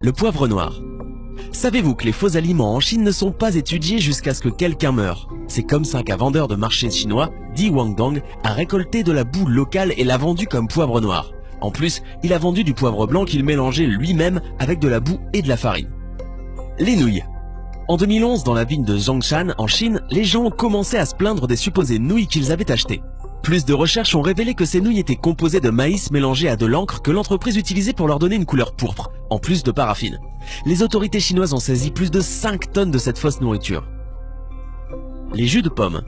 Le poivre noir. Savez-vous que les faux aliments en Chine ne sont pas étudiés jusqu'à ce que quelqu'un meure? C'est comme ça qu'un vendeur de marché chinois, Di Wangdong, a récolté de la boue locale et l'a vendu comme poivre noir. En plus, il a vendu du poivre blanc qu'il mélangeait lui-même avec de la boue et de la farine. Les nouilles. En 2011, dans la vigne de Zhongshan, en Chine, les gens ont commencé à se plaindre des supposées nouilles qu'ils avaient achetées. Plus de recherches ont révélé que ces nouilles étaient composées de maïs mélangé à de l'encre que l'entreprise utilisait pour leur donner une couleur pourpre, en plus de paraffine. Les autorités chinoises ont saisi plus de 5 tonnes de cette fausse nourriture. Les jus de pommes.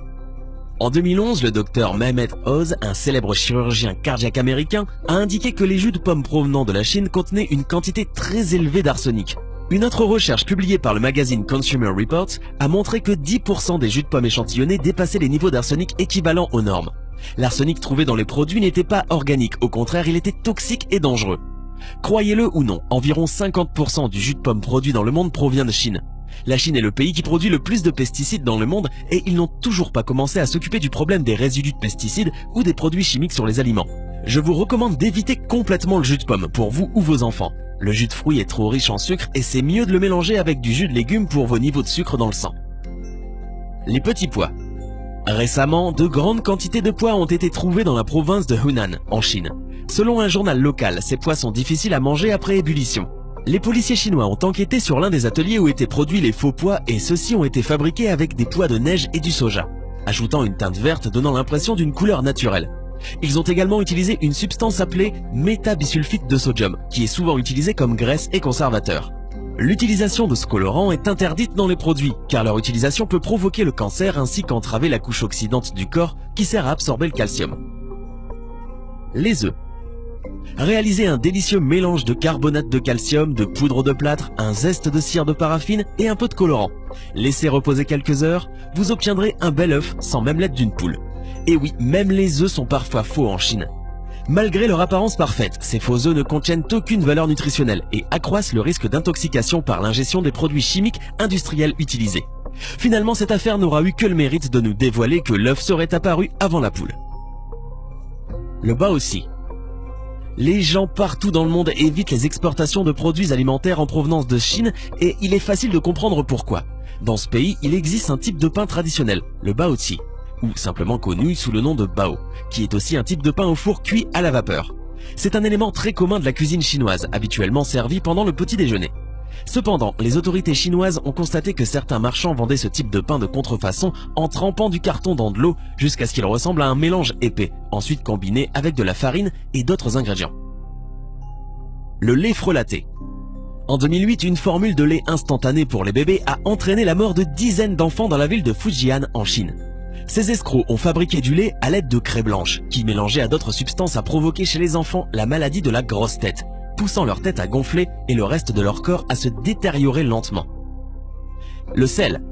En 2011, le docteur Mehmet Oz, un célèbre chirurgien cardiaque américain, a indiqué que les jus de pommes provenant de la Chine contenaient une quantité très élevée d'arsenic. Une autre recherche publiée par le magazine Consumer Reports a montré que 10% des jus de pommes échantillonnés dépassaient les niveaux d'arsenic équivalents aux normes. L'arsenic trouvé dans les produits n'était pas organique, au contraire, il était toxique et dangereux. Croyez-le ou non, environ 50% du jus de pomme produit dans le monde provient de Chine. La Chine est le pays qui produit le plus de pesticides dans le monde et ils n'ont toujours pas commencé à s'occuper du problème des résidus de pesticides ou des produits chimiques sur les aliments. Je vous recommande d'éviter complètement le jus de pomme pour vous ou vos enfants. Le jus de fruits est trop riche en sucre et c'est mieux de le mélanger avec du jus de légumes pour vos niveaux de sucre dans le sang. Les petits pois. Récemment, de grandes quantités de pois ont été trouvées dans la province de Hunan, en Chine. Selon un journal local, ces pois sont difficiles à manger après ébullition. Les policiers chinois ont enquêté sur l'un des ateliers où étaient produits les faux pois et ceux-ci ont été fabriqués avec des pois de neige et du soja, ajoutant une teinte verte donnant l'impression d'une couleur naturelle. Ils ont également utilisé une substance appelée métabisulfite de sodium, qui est souvent utilisée comme graisse et conservateur. L'utilisation de ce colorant est interdite dans les produits, car leur utilisation peut provoquer le cancer ainsi qu'entraver la couche oxydante du corps qui sert à absorber le calcium. Les œufs. Réalisez un délicieux mélange de carbonate de calcium, de poudre de plâtre, un zeste de cire de paraffine et un peu de colorant. Laissez reposer quelques heures, vous obtiendrez un bel œuf sans même l'aide d'une poule. Et oui, même les œufs sont parfois faux en Chine. Malgré leur apparence parfaite, ces faux œufs ne contiennent aucune valeur nutritionnelle et accroissent le risque d'intoxication par l'ingestion des produits chimiques industriels utilisés. Finalement, cette affaire n'aura eu que le mérite de nous dévoiler que l'œuf serait apparu avant la poule. Le baozi. Les gens partout dans le monde évitent les exportations de produits alimentaires en provenance de Chine et il est facile de comprendre pourquoi. Dans ce pays, il existe un type de pain traditionnel, le baozi, ou simplement connu sous le nom de bao, qui est aussi un type de pain au four cuit à la vapeur. C'est un élément très commun de la cuisine chinoise, habituellement servi pendant le petit déjeuner. Cependant, les autorités chinoises ont constaté que certains marchands vendaient ce type de pain de contrefaçon en trempant du carton dans de l'eau jusqu'à ce qu'il ressemble à un mélange épais, ensuite combiné avec de la farine et d'autres ingrédients. Le lait frelaté. En 2008, une formule de lait instantané pour les bébés a entraîné la mort de dizaines d'enfants dans la ville de Fujian en Chine. Ces escrocs ont fabriqué du lait à l'aide de craie blanche, qui mélangée à d'autres substances a provoqué chez les enfants la maladie de la grosse tête, poussant leur tête à gonfler et le reste de leur corps à se détériorer lentement. Le sel.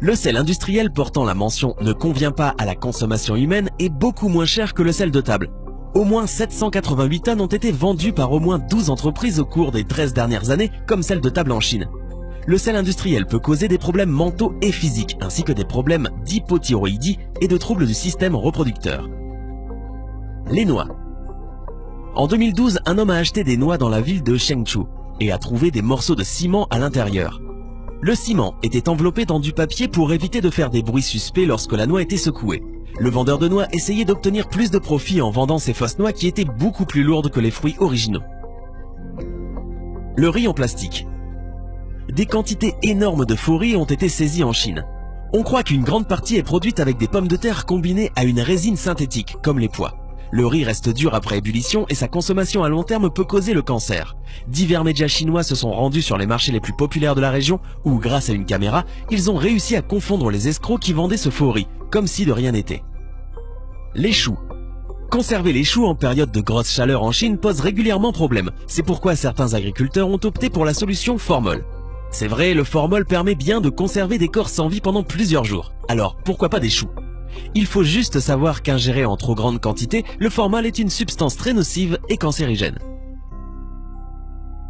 Le sel industriel portant la mention « ne convient pas à la consommation humaine » est beaucoup moins cher que le sel de table. Au moins 788 tonnes ont été vendues par au moins 12 entreprises au cours des 13 dernières années, comme celle de table en Chine. Le sel industriel peut causer des problèmes mentaux et physiques, ainsi que des problèmes d'hypothyroïdie et de troubles du système reproducteur. Les noix. En 2012, un homme a acheté des noix dans la ville de Chengdu et a trouvé des morceaux de ciment à l'intérieur. Le ciment était enveloppé dans du papier pour éviter de faire des bruits suspects lorsque la noix était secouée. Le vendeur de noix essayait d'obtenir plus de profit en vendant ces fausses noix qui étaient beaucoup plus lourdes que les fruits originaux. Le riz en plastique. Des quantités énormes de faux riz ont été saisies en Chine. On croit qu'une grande partie est produite avec des pommes de terre combinées à une résine synthétique, comme les pois. Le riz reste dur après ébullition et sa consommation à long terme peut causer le cancer. Divers médias chinois se sont rendus sur les marchés les plus populaires de la région où, grâce à une caméra, ils ont réussi à confondre les escrocs qui vendaient ce faux riz, comme si de rien n'était. Les choux. Conserver les choux en période de grosse chaleur en Chine pose régulièrement problème. C'est pourquoi certains agriculteurs ont opté pour la solution formol. C'est vrai, le formol permet bien de conserver des corps sans vie pendant plusieurs jours. Alors, pourquoi pas des choux? Il faut juste savoir qu'ingéré en trop grande quantité, le formol est une substance très nocive et cancérigène.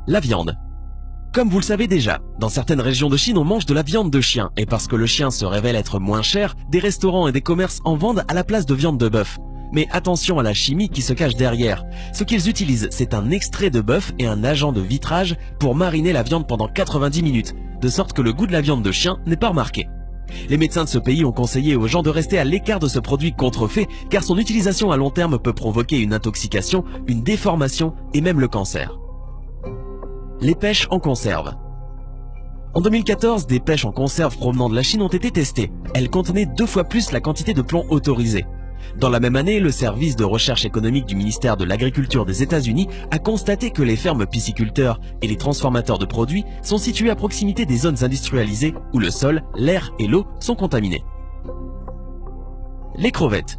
La viande. Comme vous le savez déjà, dans certaines régions de Chine, on mange de la viande de chien. Et parce que le chien se révèle être moins cher, des restaurants et des commerces en vendent à la place de viande de bœuf. Mais attention à la chimie qui se cache derrière. Ce qu'ils utilisent, c'est un extrait de bœuf et un agent de vitrage pour mariner la viande pendant 90 minutes, de sorte que le goût de la viande de chien n'est pas remarqué. Les médecins de ce pays ont conseillé aux gens de rester à l'écart de ce produit contrefait car son utilisation à long terme peut provoquer une intoxication, une déformation et même le cancer. Les pêches en conserve. En 2014, des pêches en conserve provenant de la Chine ont été testées. Elles contenaient 2 fois plus la quantité de plomb autorisée. Dans la même année, le service de recherche économique du ministère de l'Agriculture des États-Unis a constaté que les fermes pisciculteurs et les transformateurs de produits sont situés à proximité des zones industrialisées où le sol, l'air et l'eau sont contaminés. Les crevettes.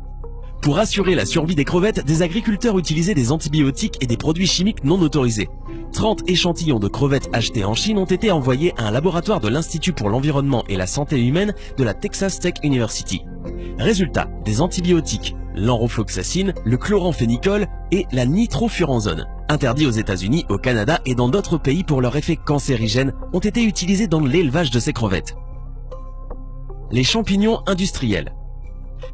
Pour assurer la survie des crevettes, des agriculteurs utilisaient des antibiotiques et des produits chimiques non autorisés. 30 échantillons de crevettes achetés en Chine ont été envoyés à un laboratoire de l'Institut pour l'environnement et la santé humaine de la Texas Tech University. Résultat, des antibiotiques, l'enrofloxacine, le chloramphénicol et la nitrofuranzone, interdits aux États-Unis, au Canada et dans d'autres pays pour leur effet cancérigène, ont été utilisés dans l'élevage de ces crevettes. Les champignons industriels.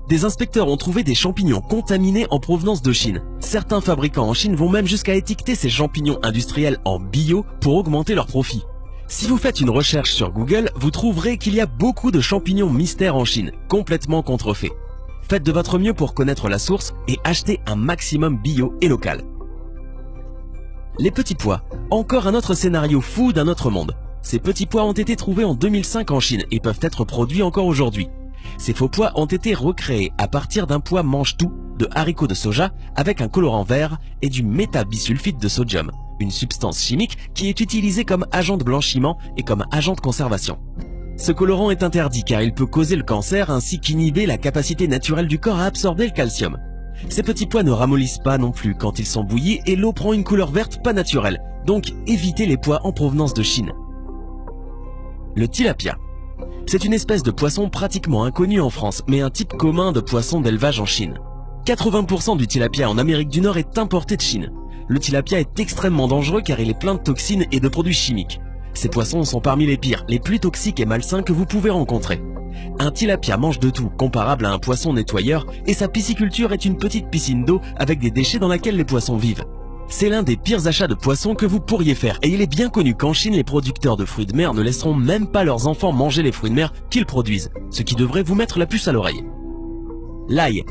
Des inspecteurs ont trouvé des champignons contaminés en provenance de Chine. Certains fabricants en Chine vont même jusqu'à étiqueter ces champignons industriels en bio pour augmenter leurs profits. Si vous faites une recherche sur Google, vous trouverez qu'il y a beaucoup de champignons mystères en Chine, complètement contrefaits. Faites de votre mieux pour connaître la source et achetez un maximum bio et local. Les petits pois. Encore un autre scénario fou d'un autre monde. Ces petits pois ont été trouvés en 2005 en Chine et peuvent être produits encore aujourd'hui. Ces faux pois ont été recréés à partir d'un pois mange-tout de haricots de soja avec un colorant vert et du métabisulfite de sodium, une substance chimique qui est utilisée comme agent de blanchiment et comme agent de conservation. Ce colorant est interdit car il peut causer le cancer ainsi qu'inhiber la capacité naturelle du corps à absorber le calcium. Ces petits pois ne ramollissent pas non plus quand ils sont bouillis et l'eau prend une couleur verte pas naturelle, donc évitez les pois en provenance de Chine. Le tilapia. C'est une espèce de poisson pratiquement inconnue en France, mais un type commun de poisson d'élevage en Chine. 80% du tilapia en Amérique du Nord est importé de Chine. Le tilapia est extrêmement dangereux car il est plein de toxines et de produits chimiques. Ces poissons sont parmi les pires, les plus toxiques et malsains que vous pouvez rencontrer. Un tilapia mange de tout, comparable à un poisson nettoyeur, et sa pisciculture est une petite piscine d'eau avec des déchets dans laquelle les poissons vivent. C'est l'un des pires achats de poissons que vous pourriez faire et il est bien connu qu'en Chine, les producteurs de fruits de mer ne laisseront même pas leurs enfants manger les fruits de mer qu'ils produisent, ce qui devrait vous mettre la puce à l'oreille. L'ail.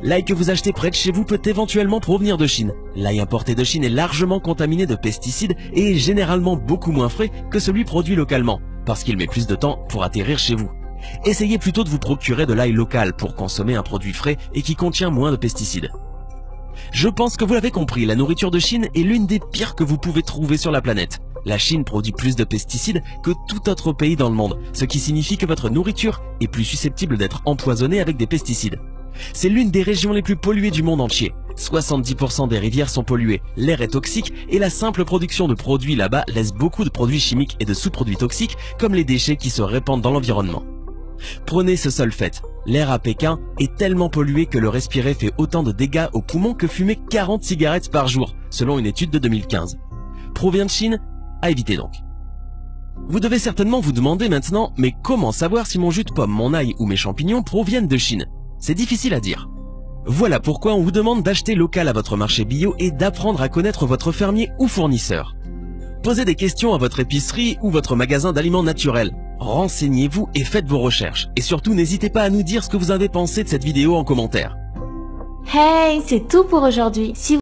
L'ail que vous achetez près de chez vous peut éventuellement provenir de Chine. L'ail importé de Chine est largement contaminé de pesticides et est généralement beaucoup moins frais que celui produit localement, parce qu'il met plus de temps pour atterrir chez vous. Essayez plutôt de vous procurer de l'ail local pour consommer un produit frais et qui contient moins de pesticides. Je pense que vous l'avez compris, la nourriture de Chine est l'une des pires que vous pouvez trouver sur la planète. La Chine produit plus de pesticides que tout autre pays dans le monde, ce qui signifie que votre nourriture est plus susceptible d'être empoisonnée avec des pesticides. C'est l'une des régions les plus polluées du monde entier. 70% des rivières sont polluées, l'air est toxique et la simple production de produits là-bas laisse beaucoup de produits chimiques et de sous-produits toxiques comme les déchets qui se répandent dans l'environnement. Prenez ce seul fait, l'air à Pékin est tellement pollué que le respirer fait autant de dégâts aux poumons que fumer 40 cigarettes par jour, selon une étude de 2015. Provient de Chine? À éviter donc. Vous devez certainement vous demander maintenant, mais comment savoir si mon jus de pomme, mon ail ou mes champignons proviennent de Chine? C'est difficile à dire. Voilà pourquoi on vous demande d'acheter local à votre marché bio et d'apprendre à connaître votre fermier ou fournisseur. Posez des questions à votre épicerie ou votre magasin d'aliments naturels. Renseignez-vous et faites vos recherches. Et surtout, n'hésitez pas à nous dire ce que vous avez pensé de cette vidéo en commentaire. Hey, c'est tout pour aujourd'hui. Si